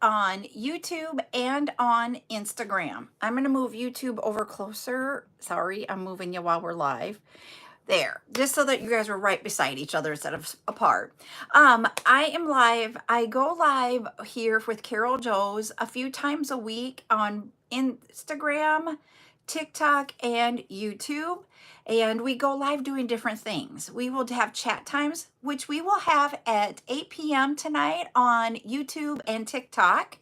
on YouTube and on Instagram. I'm going to move YouTube over closer. Sorry, I'm moving you while we're live. There, just so that you guys are right beside each other instead of apart. I am live. I go live here with CarolJo's a few times a week on Instagram, TikTok, and YouTube. And we go live doing different things. We will have chat times, which we will have at 8 p.m. tonight on YouTube and TikTok.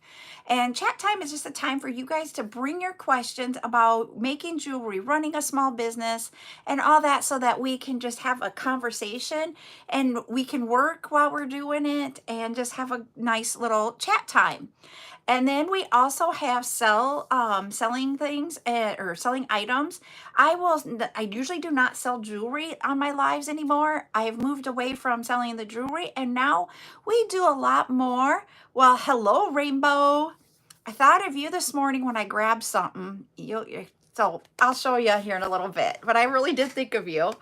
And chat time is just a time for you guys to bring your questions about making jewelry, running a small business, and all that, so that we can just have a conversation and we can work while we're doing it and just have a nice little chat time. And then we also have selling things or selling items. I usually do not sell jewelry on my lives anymore. I have moved away from selling the jewelry, and now we do a lot more. Well, hello, Rainbow. I thought of you this morning when I grabbed something. So I'll show you here in a little bit, but I really did think of you.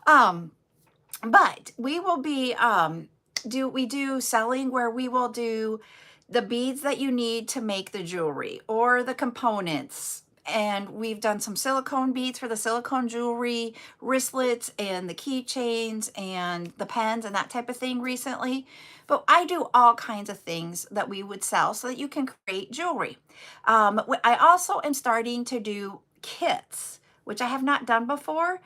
But we will be we do selling where we will do the beads that you need to make the jewelry or the components. And we've done some silicone beads for the silicone jewelry, wristlets and the keychains and the pens and that type of thing recently. But I do all kinds of things that we would sell so that you can create jewelry. I also am starting to do kits, which I have not done before.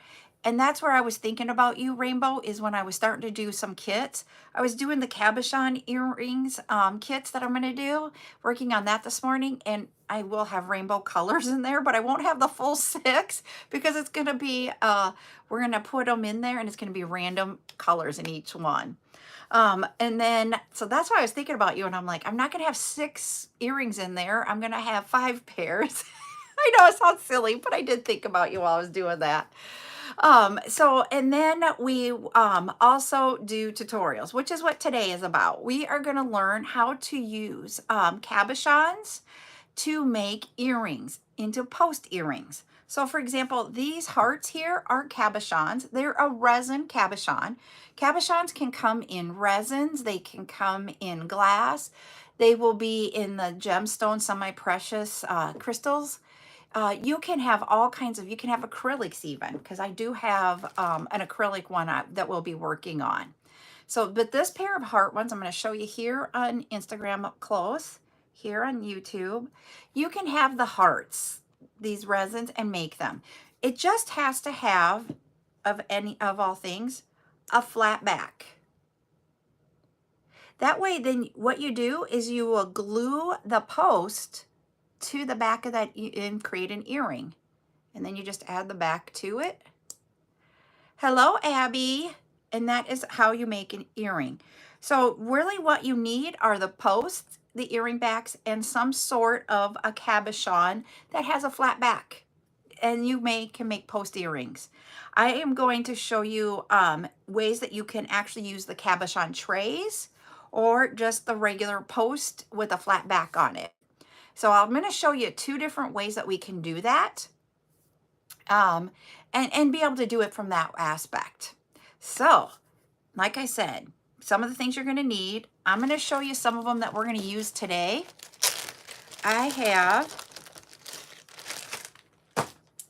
And that's where I was thinking about you, Rainbow, is when I was starting to do some kits. I was doing the cabochon earrings kits that I'm going to do, working on that this morning. And I will have rainbow colors in there, but I won't have the full 6 because it's going to be, we're going to put them in there and it's going to be random colors in each one. And then, so that's why I was thinking about you. And I'm like, I'm not going to have 6 earrings in there. I'm going to have 5 pairs. I know it sounds silly, but I did think about you while I was doing that. And then we also do tutorials, which is what today is about. We are going to learn how to use cabochons to make earrings into post earrings. So for example, these hearts here are cabochons. They're a resin cabochon. Cabochons can come in resins. They can come in glass. They will be in the gemstone semi-precious crystals. You can have all kinds of, you can have acrylics even, because I do have an acrylic one that we'll be working on. So, but this pair of heart ones, I'm going to show you here on Instagram up close, here on YouTube. You can have the hearts, these resins, and make them. It just has to have, of all things, a flat back. That way, then what you do is you will glue the post to the back of that and create an earring. And then you just add the back to it. Hello, Abby. And that is how you make an earring. So really what you need are the posts, the earring backs, and some sort of a cabochon that has a flat back. And you can make post earrings. I am going to show you ways that you can actually use the cabochon trays or just the regular post with a flat back on it. So I'm going to show you 2 different ways that we can do that and be able to do it from that aspect. So, like I said, some of the things you're going to need, I'm going to show you some of them that we're going to use today. I have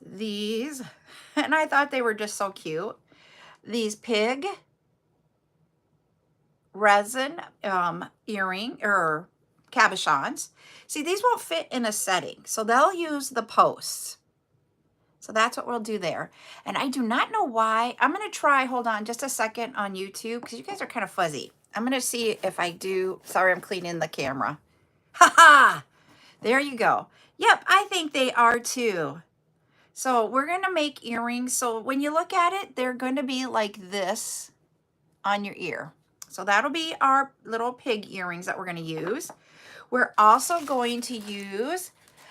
these, and I thought they were just so cute. These pig resin earring or cabochons. See, these won't fit in a setting, so they'll use the posts. So that's what we'll do there. And I do not know why. I'm going to try, hold on just a second on YouTube, because you guys are kind of fuzzy. I'm going to see if I do. Sorry, I'm cleaning the camera. Ha ha! There you go. Yep, I think they are too. So we're going to make earrings. So when you look at it, they're going to be like this on your ear. So that'll be our little pig earrings that we're going to use. We're also going to use,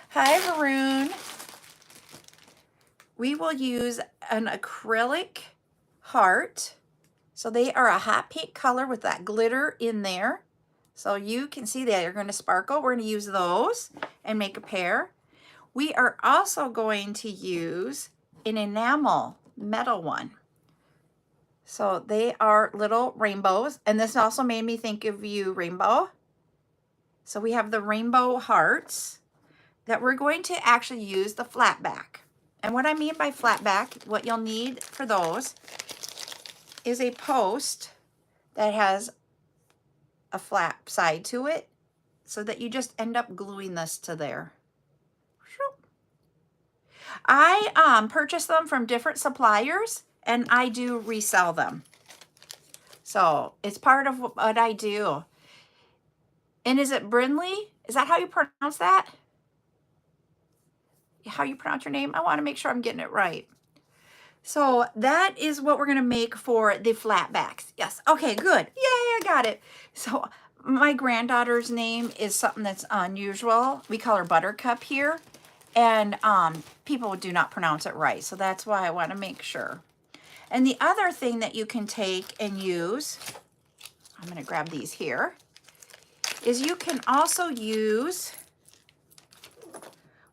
hi Varun, we will use an acrylic heart. So they are a hot pink color with that glitter in there. So you can see that they're going to sparkle. We're going to use those and make a pair. We are also going to use an enamel metal one. So they are little rainbows. And this also made me think of you, Rainbow. So we have the rainbow hearts that we're going to actually use the flat back. And what I mean by flat back, what you'll need for those is a post that has a flat side to it so that you just end up gluing this to there. I purchase them from different suppliers and I do resell them. So it's part of what I do. And is it Brindley? Is that how you pronounce that? How you pronounce your name? I want to make sure I'm getting it right. So that is what we're going to make for the flatbacks. Yes. Okay, good. Yay, I got it. So my granddaughter's name is something that's unusual. We call her Buttercup here. And people do not pronounce it right. So that's why I want to make sure. And the other thing that you can take and use, I'm going to grab these here, is you can also use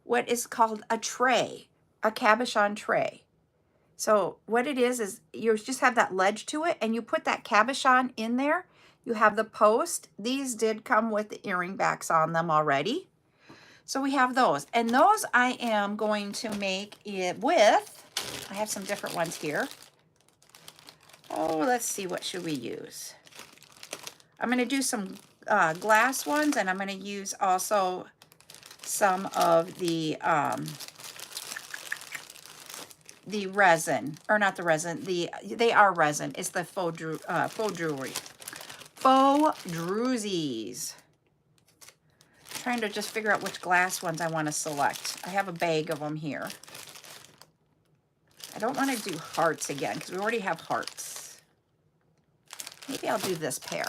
what is called a tray, a cabochon tray. So what it is you just have that ledge to it and you put that cabochon in there. You have the post. These did come with the earring backs on them already. So we have those. And those I am going to make it with, I have some different ones here. Oh, let's see, what should we use? I'm going to do some glass ones, and I'm going to use also some of the resin, or not the resin, they are resin. It's the faux jewelry. Faux drusies. Trying to just figure out which glass ones I want to select. I have a bag of them here. I don't want to do hearts again because we already have hearts. Maybe I'll do this pair.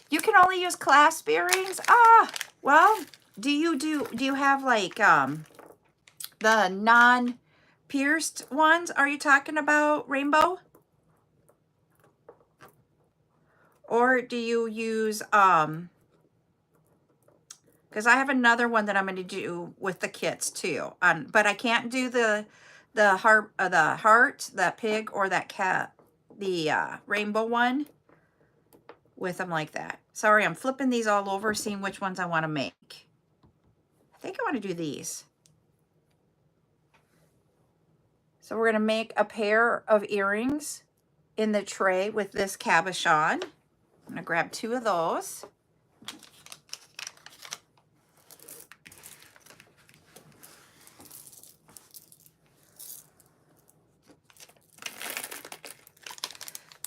You can only use clasp earrings. Well, do you have like the non-pierced ones? Are you talking about, Rainbow? Or do you use because I have another one that I'm going to do with the kits too. But I can't do the heart, that pig, or that cat, the rainbow one with them like that. Sorry, I'm flipping these all over, seeing which ones I want to make. I think I want to do these. So we're going to make a pair of earrings in the tray with this cabochon. I'm going to grab 2 of those.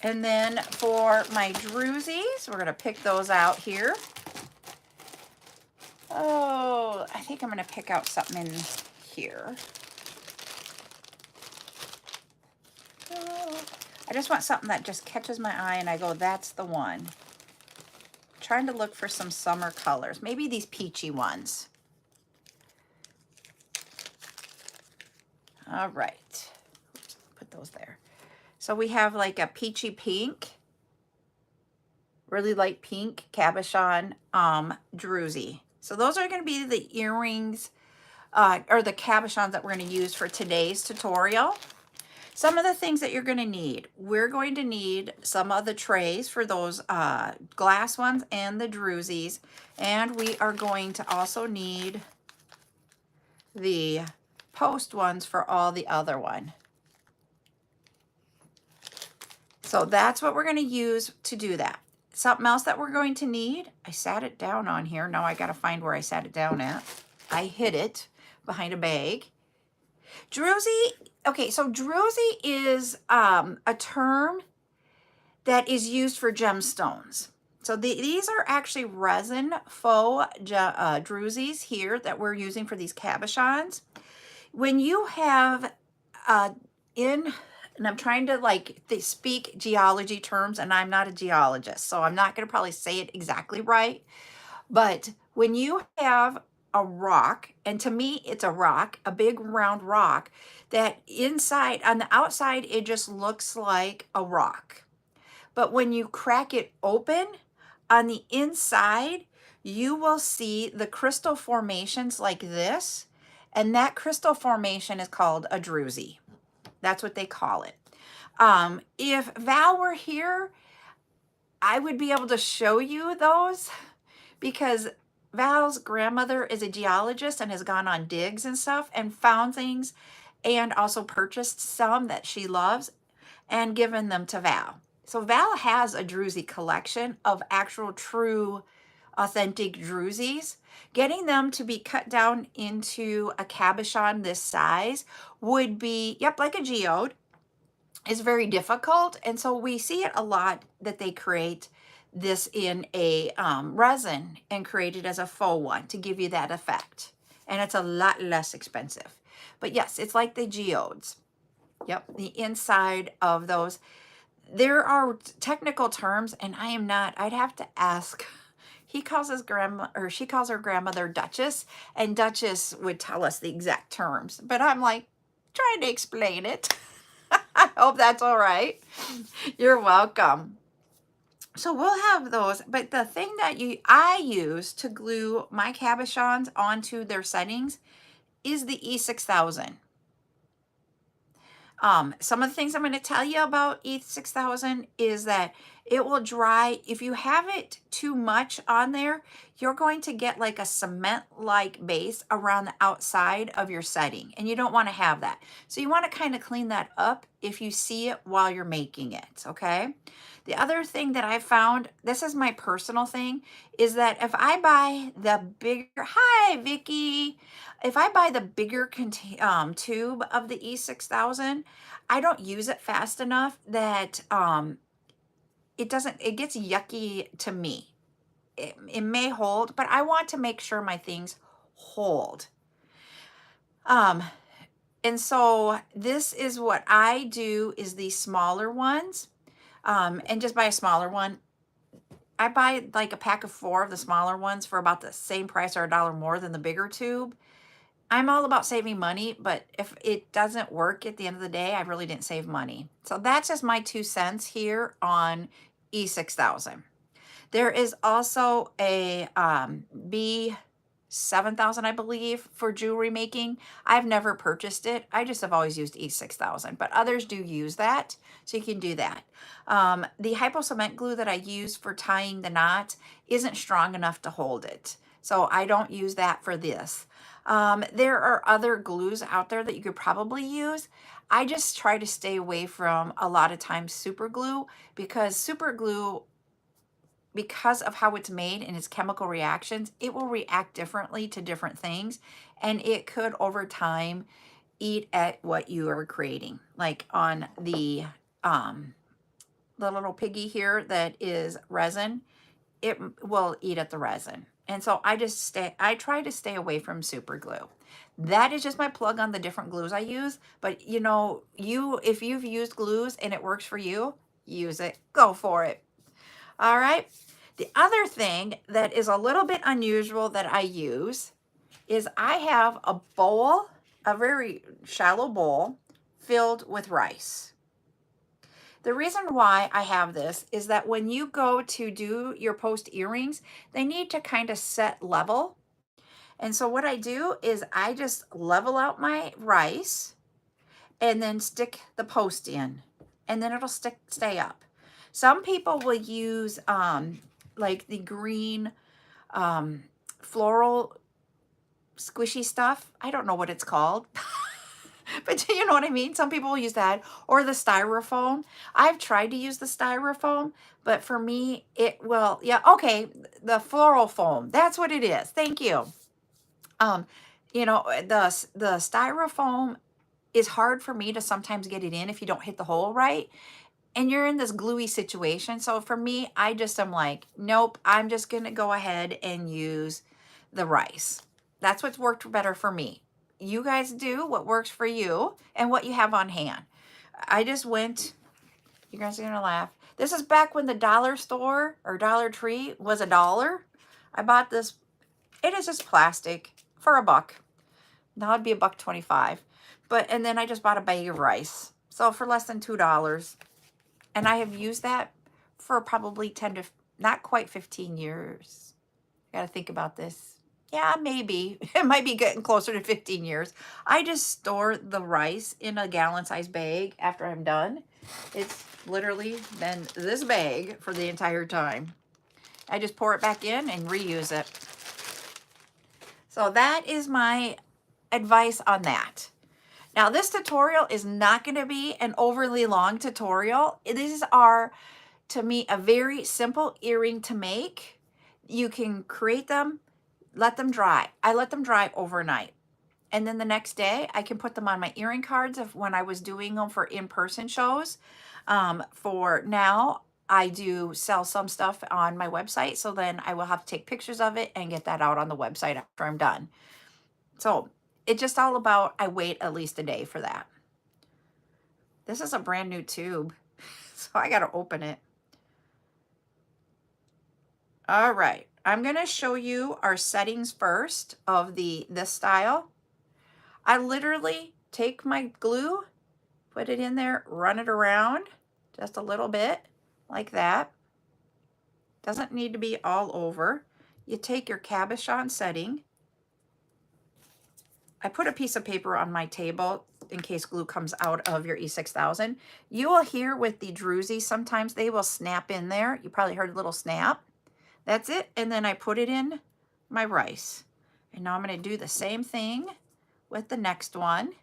And then for my drusies, we're going to pick those out here. Oh, I think I'm going to pick out something in here. Oh, I just want something that just catches my eye and I go, that's the one. I'm trying to look for some summer colors. Maybe these peachy ones. All right. Oops, put those there. So we have like a peachy pink, really light pink cabochon druzy. So those are going to be the earrings or the cabochons that we're going to use for today's tutorial. Some of the things that you're going to need. We're going to need some of the trays for those glass ones and the drusies. And we are going to also need the post ones for all the other one. So that's what we're going to use to do that. Something else that we're going to need, I sat it down on here. Now I got to find where I sat it down at. I hid it behind a bag. Druzy, okay, so druzy is a term that is used for gemstones. So these are actually resin faux drusies here that we're using for these cabochons. When you have and I'm trying to speak geology terms, and I'm not a geologist, so I'm not going to probably say it exactly right. But when you have a rock, and to me it's a rock, a big round rock, that inside, on the outside, it just looks like a rock. But when you crack it open, on the inside, you will see the crystal formations like this, and that crystal formation is called a druzy. That's what they call it. If Val were here, I would be able to show you those because Val's grandmother is a geologist and has gone on digs and stuff and found things and also purchased some that she loves and given them to Val. So Val has a druzy collection of actual true authentic druzies. Getting them to be cut down into a cabochon this size would be, yep, like a geode, is very difficult. And so we see it a lot that they create this in a resin and create it as a faux one to give you that effect. And it's a lot less expensive. But yes, it's like the geodes. Yep, the inside of those. There are technical terms, and I am not, I'd have to ask. He calls his grandma, or she calls her grandmother Duchess, and Duchess would tell us the exact terms. But I'm like, trying to explain it. I hope that's all right. You're welcome. So we'll have those, but the thing that I use to glue my cabochons onto their settings is the E6000. Some of the things I'm going to tell you about E6000 is that it will dry. If you have it too much on there, you're going to get like a cement-like base around the outside of your setting, and you don't want to have that. So you want to kind of clean that up if you see it while you're making it, okay? The other thing that I found, this is my personal thing, is that if I buy the bigger, hi Vicky, if I buy the bigger tube of the E6000, I don't use it fast enough that it gets yucky to me. It may hold, but I want to make sure my things hold. And so this is what I do, is these smaller ones. And just buy a smaller one. I buy like a pack of 4 of the smaller ones for about the same price or $1 more than the bigger tube. I'm all about saving money, but if it doesn't work at the end of the day, I really didn't save money. So that's just my 2 cents here on E6000. There is also a B7000, I believe, for jewelry making. I've never purchased it. I just have always used E6000, but others do use that, so you can do that. The hypo cement glue that I use for tying the knot isn't strong enough to hold it, so I don't use that for this. There are other glues out there that you could probably use. I just try to stay away from, a lot of times, super glue, because super glue, because of how it's made and its chemical reactions, it will react differently to different things, and it could over time eat at what you are creating. Like on the little piggy here that is resin, it will eat at the resin. And so I try to stay away from super glue. That is just my plug on the different glues I use. But you know, if you've used glues and it works for you, use it. Go for it. All right. The other thing that is a little bit unusual that I use is I have a bowl, a very shallow bowl filled with rice. The reason why I have this is that when you go to do your post earrings, they need to kind of set level. And so what I do is I just level out my rice and then stick the post in, and then it'll stay up. Some people will use like the green floral squishy stuff. I don't know what it's called. But you know what I mean? Some people will use that, or the styrofoam. I've tried to use the styrofoam, but for me, it will, yeah, okay, the floral foam. That's what it is. Thank you. You know, the styrofoam is hard for me to sometimes get it in if you don't hit the hole right, and you're in this gluey situation. So for me, I just am like, nope, I'm just going to go ahead and use the rice. That's what's worked better for me. You guys do what works for you and what you have on hand. I just went, you guys are going to laugh. This is back when the dollar store or Dollar Tree was $1. I bought this. It is just plastic for $1. Now it'd be $1.25. And then I just bought a bag of rice. So for less than $2. And I have used that for probably 10 to, not quite 15 years. Got to think about this. Yeah, maybe. It might be getting closer to 15 years. I just store the rice in a gallon-sized bag after I'm done. It's literally been this bag for the entire time. I just pour it back in and reuse it. So that is my advice on that. Now, this tutorial is not going to be an overly long tutorial. These are, to me, a very simple earring to make. You can create them, let them dry. I let them dry overnight. And then the next day, I can put them on my earring cards of when I was doing them for in-person shows. For now, I do sell some stuff on my website, so then I will have to take pictures of it and get that out on the website after I'm done. So it's just all about, I wait at least a day for that. This is a brand new tube, so I got to open it. All right, I'm going to show you our settings first of this style. I literally take my glue, put it in there, run it around just a little bit like that. Doesn't need to be all over. You take your cabochon setting. I put a piece of paper on my table in case glue comes out of your E6000. You will hear with the Druzy, sometimes they will snap in there. You probably heard a little snap. That's it. And then I put it in my rice. And now I'm going to do the same thing with the next one.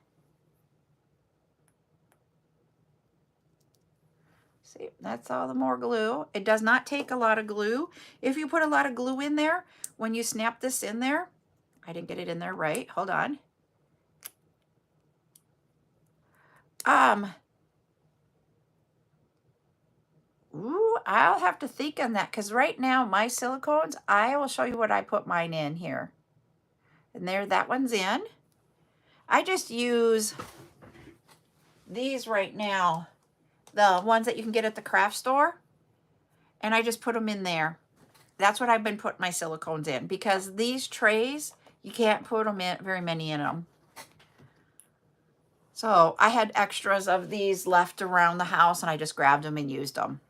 See, that's all the more glue. It does not take a lot of glue. If you put a lot of glue in there, when you snap this in there, I didn't get it in there right. Hold on. Ooh, I'll have to think on that because right now my silicones, I will show you what I put mine in here. And there, that one's in. I just use these right now, the ones that you can get at the craft store, and I just put them in there. That's what I've been putting my silicones in because these trays, you can't put them in, very many in them. So I had extras of these left around the house and I just grabbed them and used them.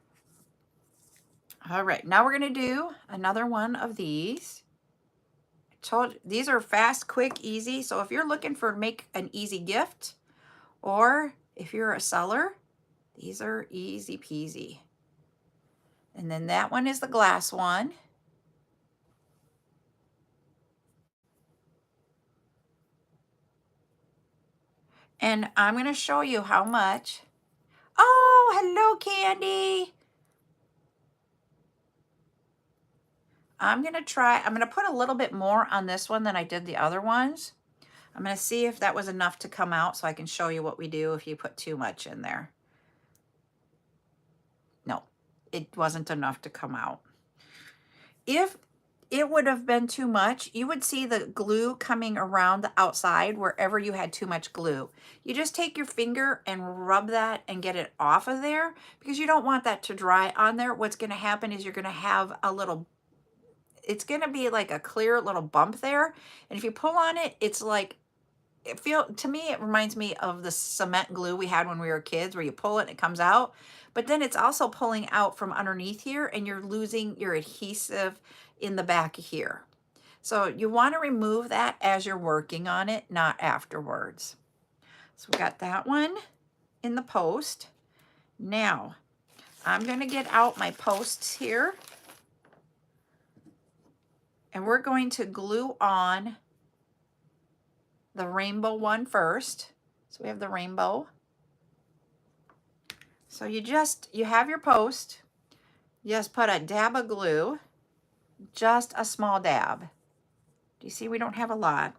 All right, now we're going to do another one of these. These are fast, quick, easy. So if you're looking for make an easy gift, or if you're a seller, these are easy peasy. And then that one is the glass one. And I'm going to show you how much. Oh, hello, Candy. I'm going to put a little bit more on this one than I did the other ones. I'm going to see if that was enough to come out so I can show you what we do if you put too much in there. No, it wasn't enough to come out. If it would have been too much, you would see the glue coming around the outside wherever you had too much glue. You just take your finger and rub that and get it off of there because you don't want that to dry on there. What's going to happen is you're going to have a little, it's going to be like a clear little bump there. And if you pull on it, it's like, to me, it reminds me of the cement glue we had when we were kids where you pull it and it comes out. But then it's also pulling out from underneath here and you're losing your adhesive in the back here. So you want to remove that as you're working on it, not afterwards. So we got that one in the post. Now, I'm going to get out my posts here. And we're going to glue on the rainbow one first. So we have the rainbow. So you have your post. You just put a dab of glue, just a small dab. Do you see we don't have a lot?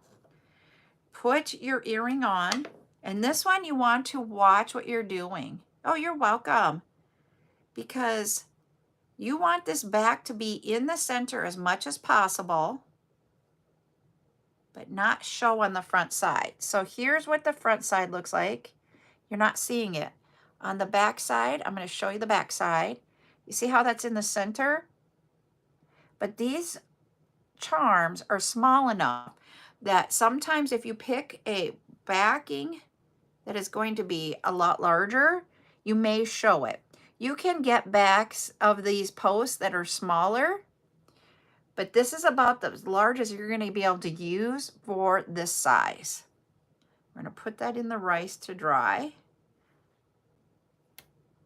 Put your earring on. And this one you want to watch what you're doing. Oh, you're welcome. Because you want this back to be in the center as much as possible, but not show on the front side. So here's what the front side looks like. You're not seeing it. On the back side, I'm going to show you the back side. You see how that's in the center? But these charms are small enough that sometimes if you pick a backing that is going to be a lot larger, you may show it. You can get backs of these posts that are smaller, but this is about as large as you're going to be able to use for this size. I'm going to put that in the rice to dry.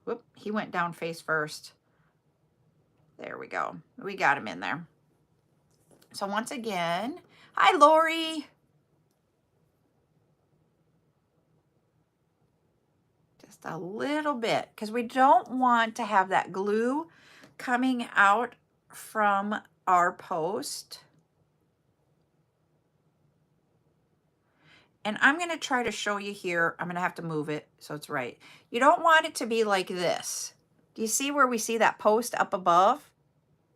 Whoop, he went down face first. There we go. We got him in there. So once again, hi, Lori. Just a little bit, because we don't want to have that glue coming out from our post. And I'm going to try to show you here. I'm going to have to move it so it's right. You don't want it to be like this. Do you see where we see that post up above?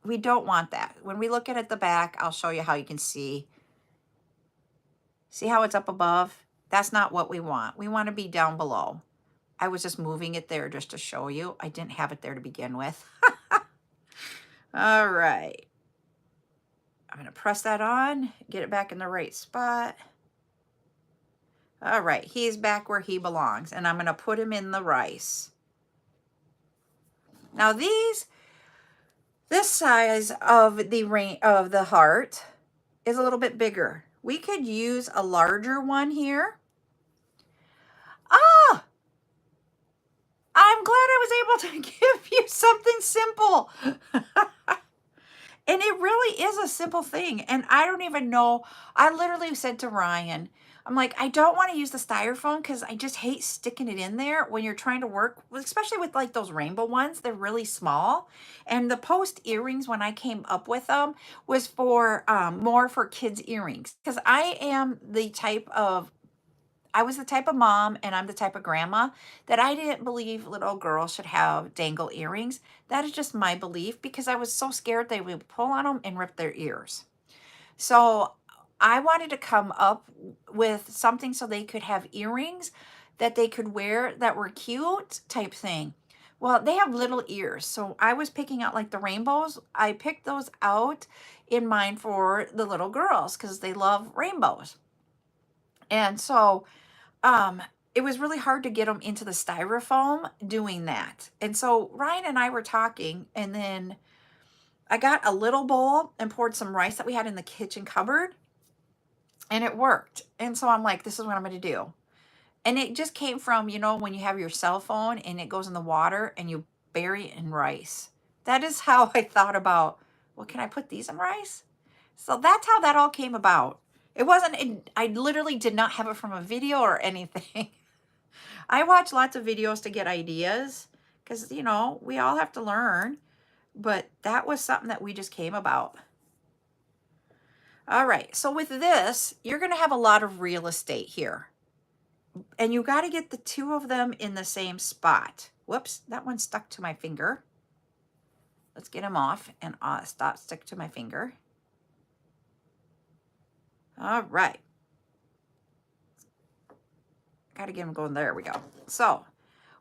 We don't want that. When we look at the back, I'll show you how you can see. See how it's up above? That's not what we want. We want to be down below. I was just moving it there just to show you. I didn't have it there to begin with. All right. I'm going to press that on, get it back in the right spot. All right, he's back where he belongs, and I'm going to put him in the rice. Now this size of the heart is a little bit bigger. We could use a larger one here. Ah, I'm glad I was able to give you something simple. And it really is a simple thing. And I don't even know. I literally said to Ryan, I'm like, I don't want to use the styrofoam because I just hate sticking it in there when you're trying to work, especially with like those rainbow ones. They're really small. And the post earrings, when I came up with them, was for more for kids' earrings. Because I was the type of mom, and I'm the type of grandma that I didn't believe little girls should have dangle earrings. That is just my belief, because I was so scared they would pull on them and rip their ears. So I wanted to come up with something so they could have earrings that they could wear that were cute type thing. Well, they have little ears. So I was picking out like the rainbows. I picked those out in mind for the little girls because they love rainbows. And so it was really hard to get them into the styrofoam doing that. And so Ryan and I were talking, and then I got a little bowl and poured some rice that we had in the kitchen cupboard, and it worked. And so I'm like, this is what I'm going to do. And it just came from, when you have your cell phone and it goes in the water and you bury it in rice. That is how I thought about, well, can I put these in rice? So that's how that all came about. It wasn't, I literally did not have it from a video or anything. I watch lots of videos to get ideas because, we all have to learn. But that was something that we just came about. All right, so with this, you're going to have a lot of real estate here. And you got to get the two of them in the same spot. Whoops, that one stuck to my finger. Let's get him off and stick to my finger. All right. Got to get him going. There we go. So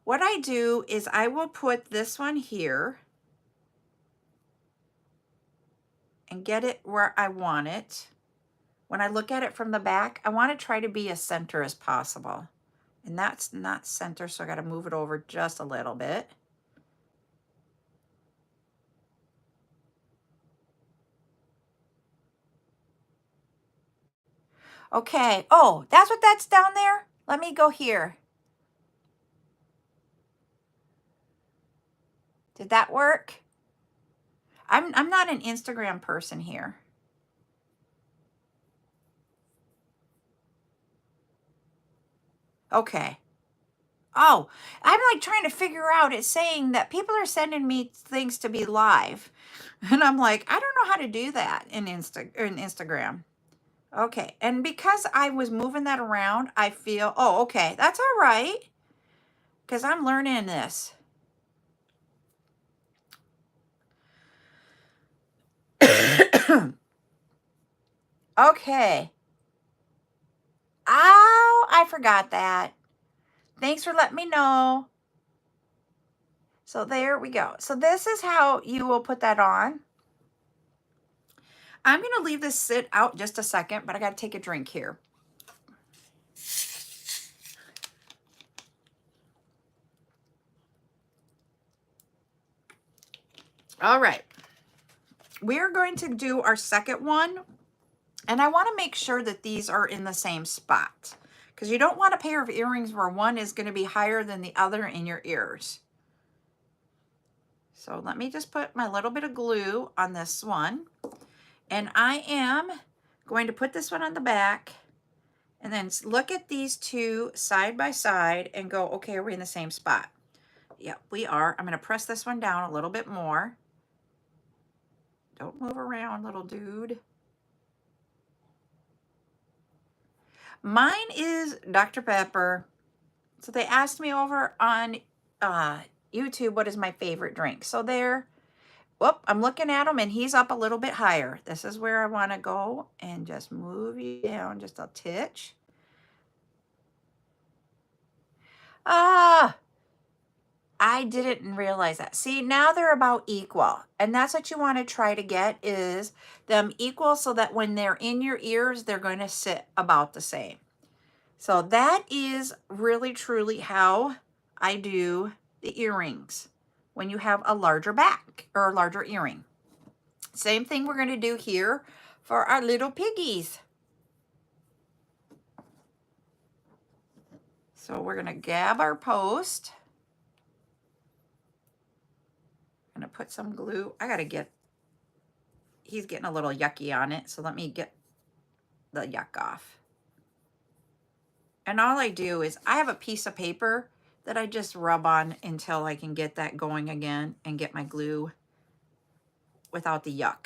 what I do is I will put this one here and get it where I want it. When I look at it from the back, I want to try to be as center as possible. And that's not center, so I got to move it over just a little bit. Okay. Oh, that's down there? Let me go here. Did that work? I'm not an Instagram person here. Okay. Oh, I'm like trying to figure out. It's saying that people are sending me things to be live. And I'm like, I don't know how to do that in Instagram. Okay. And because I was moving that around, I feel, oh, okay, that's all right. Because I'm learning this. Okay. Oh, I forgot that. Thanks for letting me know. So there we go. So this is how you will put that on. I'm going to leave this sit out just a second, but I got to take a drink here. All right. We're going to do our second one. And I want to make sure that these are in the same spot, because you don't want a pair of earrings where one is going to be higher than the other in your ears. So let me just put my little bit of glue on this one. And I am going to put this one on the back and then look at these two side by side and go, okay, are we in the same spot? Yep, we are. I'm going to press this one down a little bit more. Don't move around, little dude. Mine is Dr. Pepper. So they asked me over on YouTube, what is my favorite drink? So there, whoop, I'm looking at him and he's up a little bit higher. This is where I want to go and just move you down just a titch. Ah, I didn't realize that. See, now they're about equal. And that's what you want to try to get, is them equal, so that when they're in your ears, they're going to sit about the same. So that is really truly how I do the earrings when you have a larger back or a larger earring. Same thing we're going to do here for our little piggies. So we're going to grab our post. I'm going to put some glue. I got to get, he's getting a little yucky on it. So let me get the yuck off. And all I do is I have a piece of paper that I just rub on until I can get that going again and get my glue without the yuck.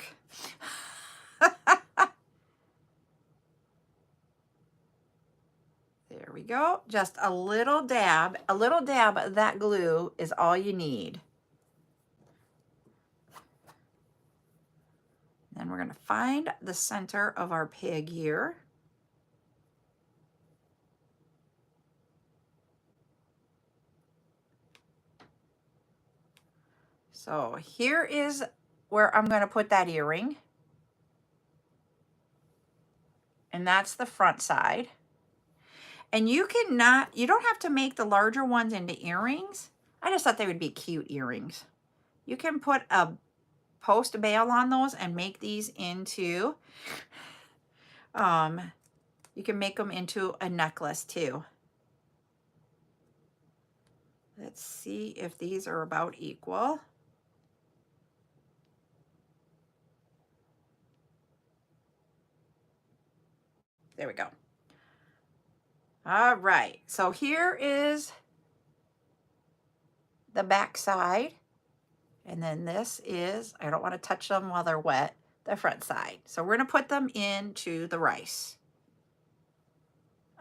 There we go. Just a little dab of that glue is all you need. Then we're going to find the center of our pig here. So here is where I'm going to put that earring. And that's the front side. And you don't have to make the larger ones into earrings. I just thought they would be cute earrings. You can put a post bail on those and make these into, you can make them into a necklace too. Let's see if these are about equal. There we go. All right, so here is the back side. And then this is, I don't want to touch them while they're wet, the front side. So we're going to put them into the rice.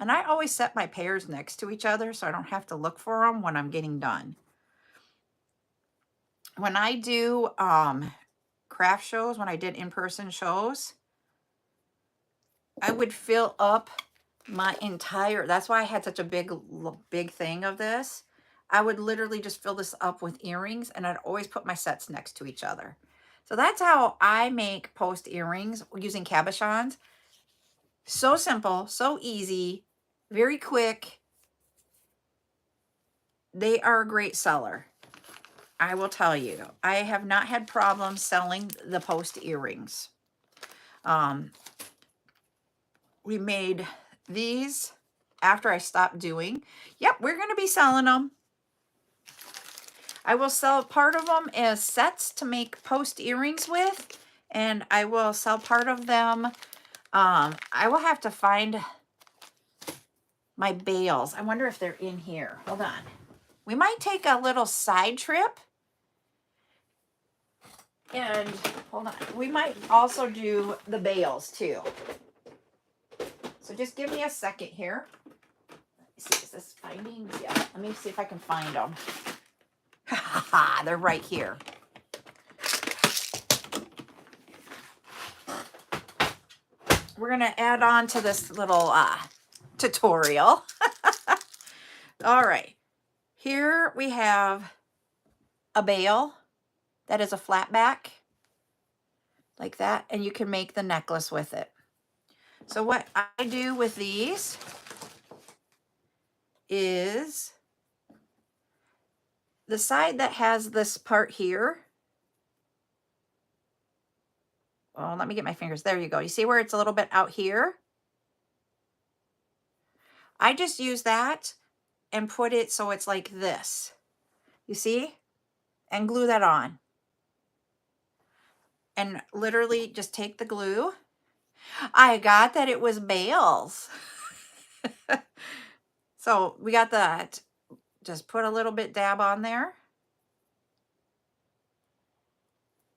And I always set my pairs next to each other so I don't have to look for them when I'm getting done. When I do craft shows, when I did in-person shows, I would fill up my entire, that's why I had such a big thing of this. I would literally just fill this up with earrings, and I'd always put my sets next to each other. So that's how I make post earrings using cabochons. So simple, so easy, very quick. They are a great seller. I will tell you, I have not had problems selling the post earrings. We made these after I stopped doing. Yep, we're going to be selling them. I will sell part of them as sets to make post earrings with, and I will sell part of them. I will have to find my bails. I wonder if they're in here. Hold on. We might take a little side trip. And hold on. We might also do the bails too. So just give me a second here. Let me see, is this findings? Yeah, let me see if I can find them. They're right here. We're going to add on to this little tutorial. All right. Here we have a bail that is a flat back like that, and you can make the necklace with it. So what I do with these is the side that has this part here. Oh, let me get my fingers. There you go. You see where it's a little bit out here? I just use that and put it so it's like this. You see? And glue that on. and literally just take the glue. I got that it was bales. So we got that. Just put a little bit dab on there.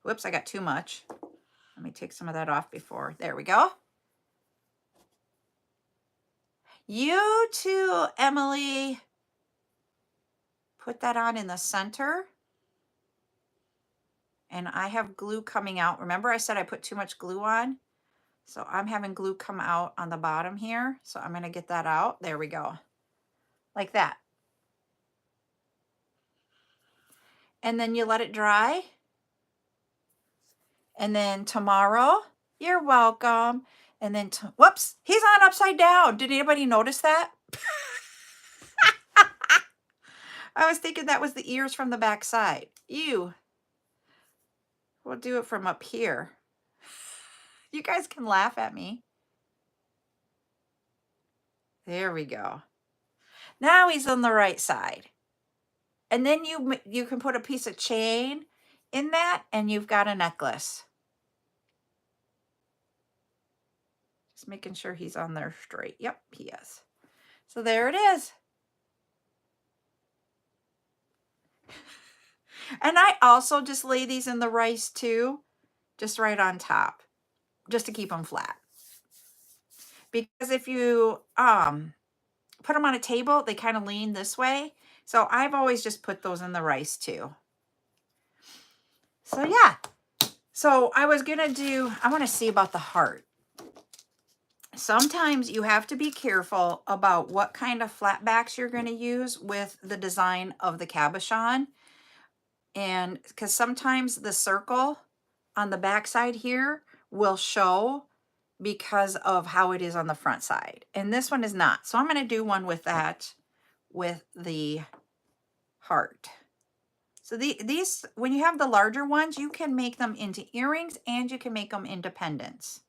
Whoops, I got too much. Let me take some of that off before. There we go. You too, Emily. Put that on in the center. And I have glue coming out. Remember I said I put too much glue on? So I'm having glue come out on the bottom here. So I'm going to get that out. There we go. Like that. And then you let it dry. And then tomorrow, you're welcome. And then, whoops, he's on upside down. Did anybody notice that? I was thinking that was the ears from the back side. Ew. We'll do it from up here. You guys can laugh at me. There we go. Now he's on the right side. And then you can put a piece of chain in that and you've got a necklace. Just making sure he's on there straight. Yep, he is. So there it is. And I also just lay these in the rice too, just right on top, just to keep them flat. Because if you put them on a table, they kind of lean this way. So I've always just put those in the rice too. So yeah. So I was going to do, I want to see about the heart. Sometimes you have to be careful about what kind of flat backs you're going to use with the design of the cabochon. And because sometimes the circle on the back side here will show because of how it is on the front side. And this one is not. So I'm going to do one with that, with the heart. So these, when you have the larger ones, you can make them into earrings and you can make them into pendants.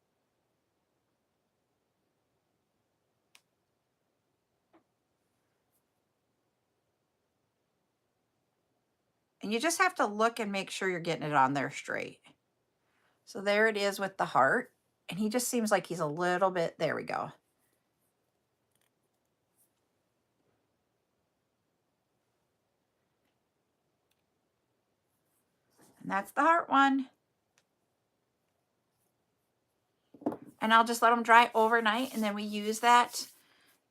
And you just have to look and make sure you're getting it on there straight. So there it is with the heart. And he just seems like he's a little bit, there we go. And that's the heart one. And I'll just let them dry overnight and then we use that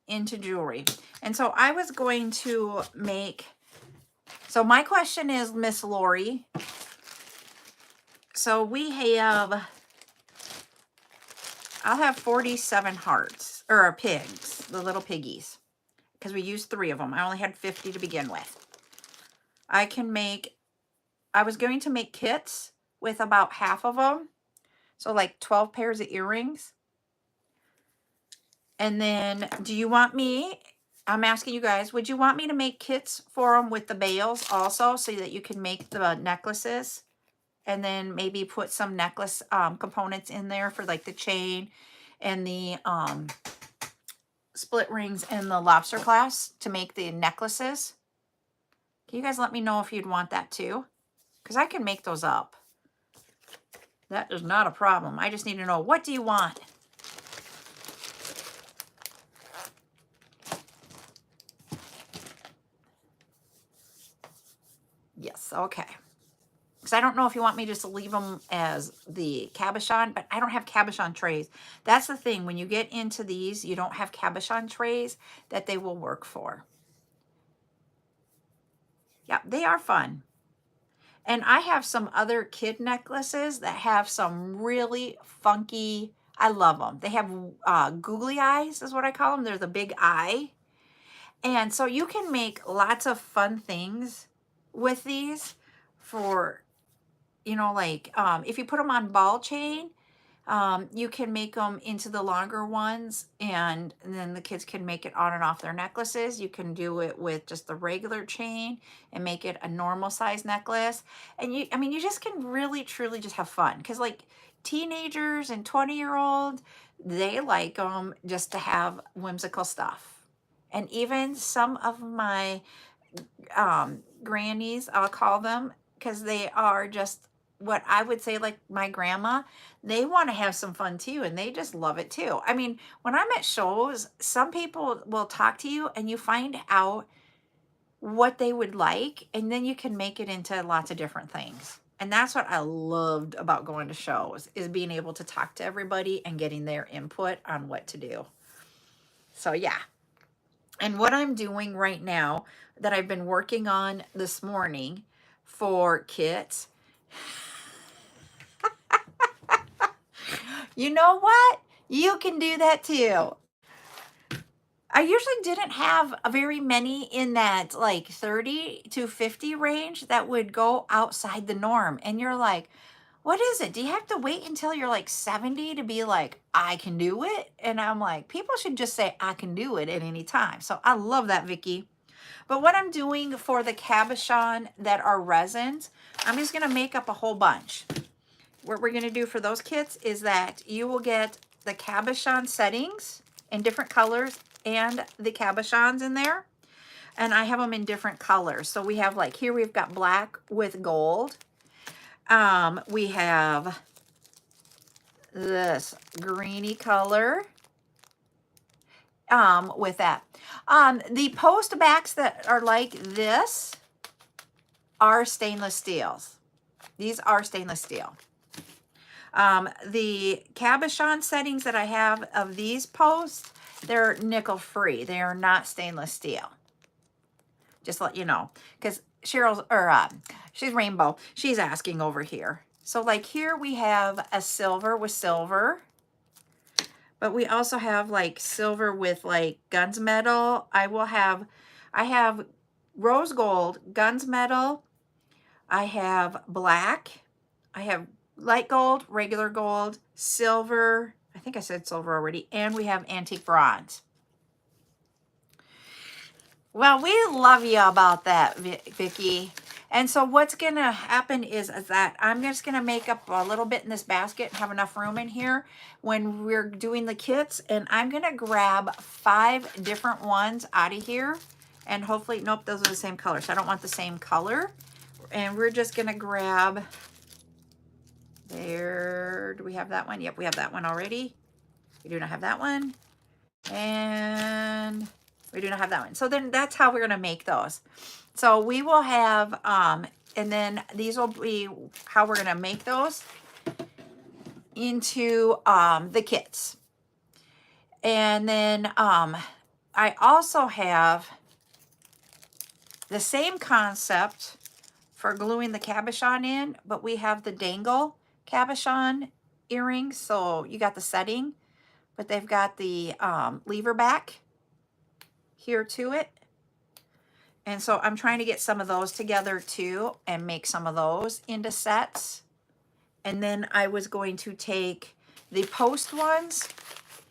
into jewelry. And so I was going to make, so my question is, Miss Lori, so we have, I'll have 47 hearts, or pigs, the little piggies, because we used 3 of them. I only had 50 to begin with. I can make, I was going to make kits with about half of them. So like 12 pairs of earrings. And then do you want me, I'm asking you guys, would you want me to make kits for them with the bales also so that you can make the necklaces? And then maybe put some necklace components in there for like the chain and the split rings and the lobster clasp to make the necklaces. Can you guys let me know if you'd want that too? Because I can make those up. That is not a problem. I just need to know, what do you want? Yes, okay. Because I don't know if you want me just to leave them as the cabochon, but I don't have cabochon trays. That's the thing. When you get into these, you don't have cabochon trays that they will work for. Yeah, they are fun. And I have some other kid necklaces that have some really funky, I love them. They have googly eyes is what I call them. They're the big eye. And so you can make lots of fun things with these for, you know, like if you put them on ball chain, you can make them into the longer ones, and then the kids can make it on and off their necklaces. You can do it with just the regular chain and make it a normal size necklace. And you, I mean, you just can really, truly just have fun. Because like teenagers and 20-year-olds, they like them just to have whimsical stuff. And even some of my grannies, I'll call them, because they are just what I would say, like my grandma, they want to have some fun too, and they just love it too. I mean, when I'm at shows, some people will talk to you and you find out what they would like, and then you can make it into lots of different things. And that's what I loved about going to shows, is being able to talk to everybody and getting their input on what to do. So yeah. And what I'm doing right now that I've been working on this morning for kits, you know what? You can do that too. I usually didn't have very many in that like 30 to 50 range that would go outside the norm. And you're like, what is it? Do you have to wait until you're like 70 to be like, I can do it? And I'm like, people should just say, I can do it at any time. So I love that, Vicki. But what I'm doing for the cabochon that are resins, I'm just going to make up a whole bunch. What we're going to do for those kits is that you will get the cabochon settings in different colors and the cabochons in there. And I have them in different colors. So we have like, here we've got black with gold. We have this greeny color with that. The post backs that are like this are stainless steels. These are stainless steel. The cabochon settings that I have of these posts, they're nickel free. They are not stainless steel. Just to let you know, because Cheryl's, or she's Rainbow, she's asking over here. So like here we have a silver with silver, but we also have like silver with like gunmetal. I have rose gold, gunmetal. I have black. I have light gold, regular gold, silver. I think I said silver already. And we have antique bronze. Well, we love you about that, Vicki. And so what's going to happen is that I'm just going to make up a little bit in this basket and have enough room in here when we're doing the kits. And I'm going to grab 5 different ones out of here. And hopefully, nope, those are the same color. So I don't want the same color. And we're just going to grab, there, do we have that one? Yep, we have that one already. We do not have that one. And we do not have that one. So then that's how we're going to make those. So we will have, and then these will be how we're going to make those into the kits. And then I also have the same concept for gluing the cabochon in, but we have the dangle cabochon earrings. So you got the setting, but they've got the lever back here to it. And so I'm trying to get some of those together too and make some of those into sets. And then I was going to take the post ones.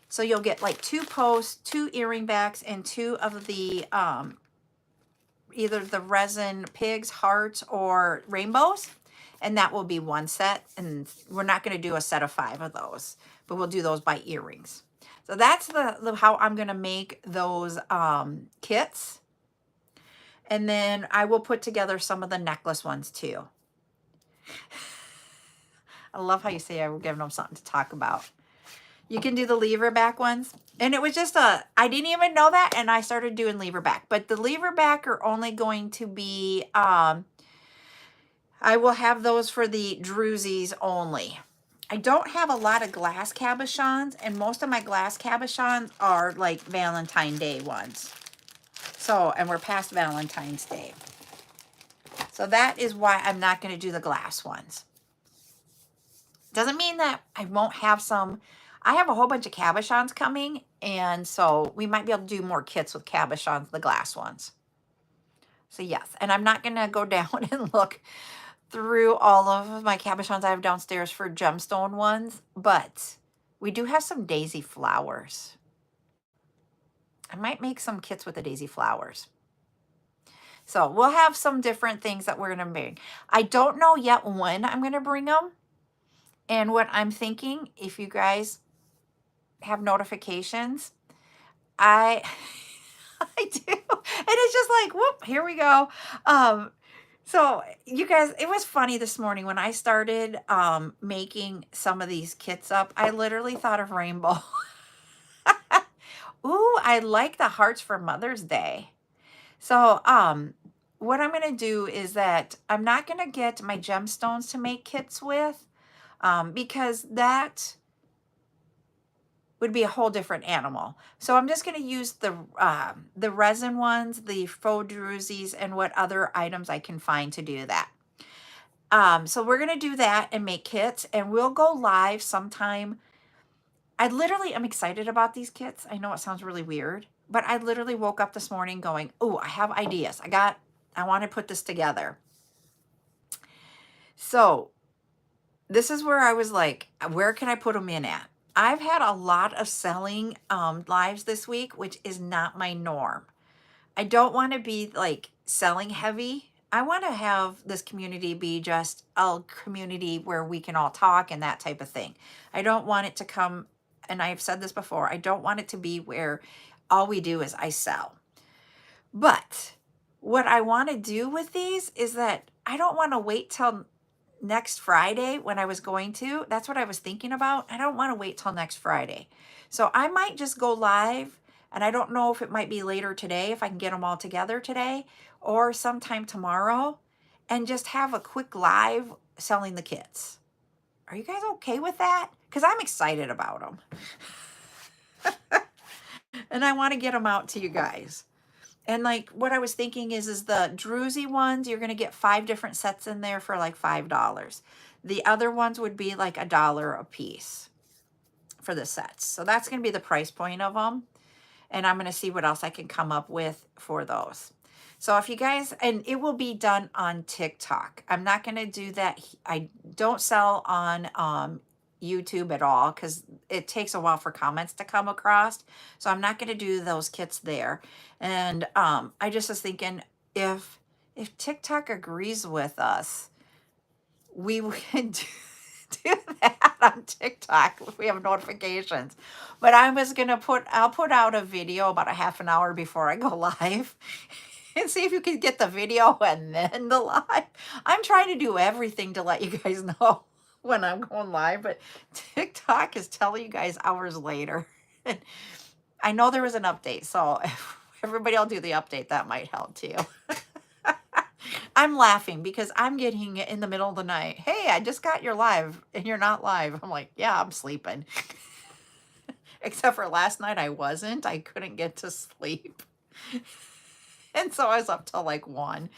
So you'll get like 2 posts, 2 earring backs, and 2 of the either the resin pigs, hearts, or rainbows. And that will be one set. And we're not going to do a set of 5 of those, but we'll do those by earrings. So that's the how I'm going to make those kits. And then I will put together some of the necklace ones too. I love how you say I will give them something to talk about. You can do the lever back ones. And it was just I didn't even know that, and I started doing lever back. But the lever back are only going to be, I will have those for the drusies only. I don't have a lot of glass cabochons, and most of my glass cabochons are like Valentine Day ones. So, and we're past Valentine's Day. So that is why I'm not going to do the glass ones. Doesn't mean that I won't have some. I have a whole bunch of cabochons coming, and so we might be able to do more kits with cabochons, the glass ones. So yes, and I'm not going to go down and look through all of my cabochons I have downstairs for gemstone ones, but we do have some daisy flowers. I might make some kits with the daisy flowers. So we'll have some different things that we're going to make. I don't know yet when I'm going to bring them. And what I'm thinking, if you guys have notifications, I do. And it's just like, whoop, here we go. So you guys, it was funny this morning when I started making some of these kits up. I literally thought of rainbow. Ooh, I like the hearts for Mother's Day. So what I'm gonna do is that I'm not gonna get my gemstones to make kits with, because that would be a whole different animal. So I'm just going to use the resin ones, the faux drusies, and what other items I can find to do that. So we're going to do that and make kits, and we'll go live sometime. I literally am excited about these kits. I know it sounds really weird, but I literally woke up this morning going, oh, I have ideas. I want to put this together. So this is where I was like, where can I put them in at? I've had a lot of selling lives this week, which is not my norm. I don't want to be like selling heavy. I want to have this community be just a community where we can all talk and that type of thing. I don't want it to come, and I've said this before, I don't want it to be where all we do is I sell. But what I want to do with these is that I don't want to wait till next Friday when I was going to. That's what I was thinking about. I don't want to wait till next Friday. So I might just go live, and I don't know if it might be later today, if I can get them all together today, or sometime tomorrow, and just have a quick live selling the kits. Are you guys okay with that? Because I'm excited about them. And I want to get them out to you guys. And like what I was thinking is the druzy ones, you're going to get 5 different sets in there for like $5. The other ones would be like $1 a piece for the sets. So that's going to be the price point of them. And I'm going to see what else I can come up with for those. So if you guys, and it will be done on TikTok. I'm not going to do that. I don't sell on YouTube at all because it takes a while for comments to come across. So I'm not going to do those kits there. And I just was thinking, if TikTok agrees with us, we would do that on TikTok if we have notifications. But I'll put out a video about a half an hour before I go live and see if you can get the video and then the live. I'm trying to do everything to let you guys know when I'm going live, but TikTok is telling you guys hours later. I know there was an update, so if everybody will do the update, that might help too. I'm laughing because I'm getting it in the middle of the night. Hey, I just got your live and you're not live. I'm like, yeah, I'm sleeping. Except for last night I wasn't. I couldn't get to sleep. And so I was up till like 1.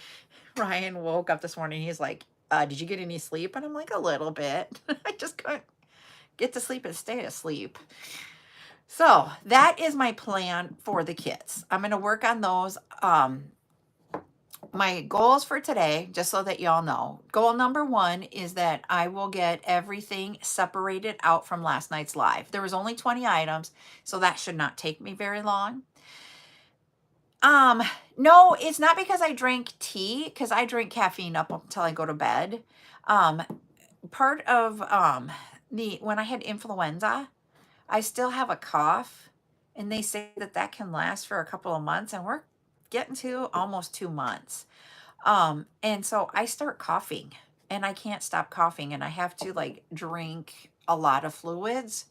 Ryan woke up this morning. He's like, did you get any sleep? And I'm like, a little bit. I just couldn't get to sleep and stay asleep. So that is my plan for the kits. I'm going to work on those. My goals for today, just so that y'all know, goal number 1 is that I will get everything separated out from last night's live. There was only 20 items, so that should not take me very long. No, it's not because I drank tea, because I drink caffeine up until I go to bed. Part of when I had influenza, I still have a cough, and they say that can last for a couple of months, and we're getting to almost 2 months. And so I start coughing, and I can't stop coughing, and I have to like drink a lot of fluids.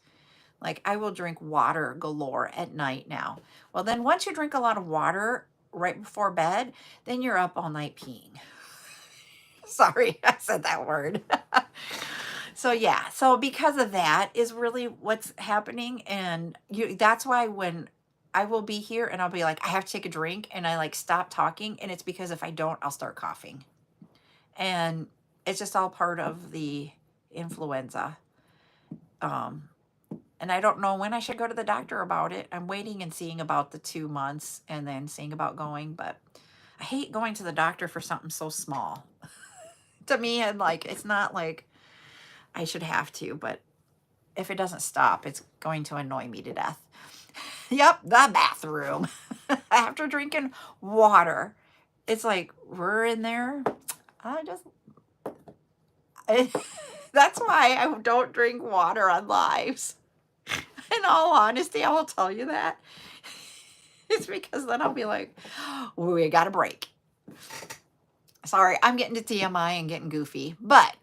Like I will drink water galore at night now. Well, then once you drink a lot of water right before bed, then you're up all night peeing. Sorry, I said that word. So yeah, so because of that is really what's happening. And that's why when I will be here and I'll be like, I have to take a drink, and I like stop talking. And it's because if I don't, I'll start coughing. And it's just all part of the influenza. And I don't know when I should go to the doctor about it. I'm waiting and seeing about the 2 months and then seeing about going. But I hate going to the doctor for something so small. To me, and like, it's not like I should have to, but if it doesn't stop, it's going to annoy me to death. Yep, the bathroom. After drinking water, it's like, we're in there. That's why I don't drink water on lives. In all honesty, I will tell you that. It's because then I'll be like, we got a break. Sorry, I'm getting to TMI and getting goofy. But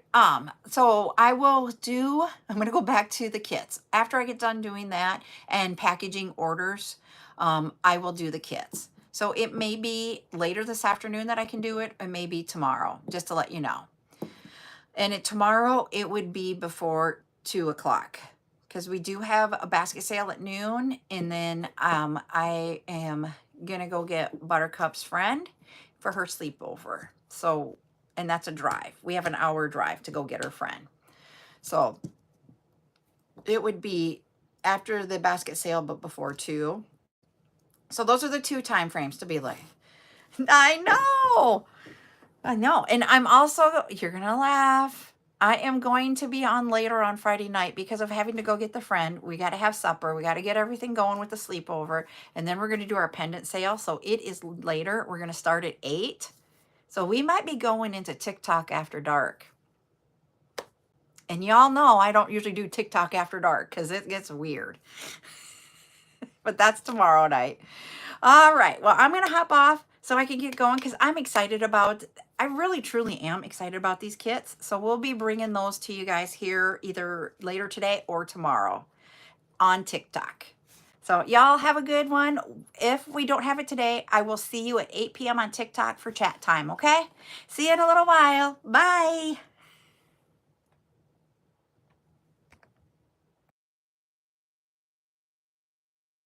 so I'm gonna go back to the kits. After I get done doing that and packaging orders, I will do the kits. So it may be later this afternoon that I can do it, or maybe tomorrow, just to let you know. And tomorrow it would be before 2 o'clock because we do have a basket sale at noon. And then I am gonna go get Buttercup's friend for her sleepover. So, and that's a drive. We have an hour drive to go get her friend. So it would be after the basket sale, but before 2. So those are the 2 time frames to be like, I know. I know. And I'm also, you're going to laugh. I am going to be on later on Friday night because of having to go get the friend. We got to have supper. We got to get everything going with the sleepover. And then we're going to do our pendant sale. So it is later. We're going to start at 8. So we might be going into TikTok after dark. And y'all know I don't usually do TikTok after dark because it gets weird. But that's tomorrow night. All right. Well, I'm going to hop off so I can get going because I really truly am excited about these kits. So we'll be bringing those to you guys here either later today or tomorrow on TikTok. So y'all have a good one. If we don't have it today, I will see you at 8 p.m. on TikTok for chat time, okay? See you in a little while. Bye.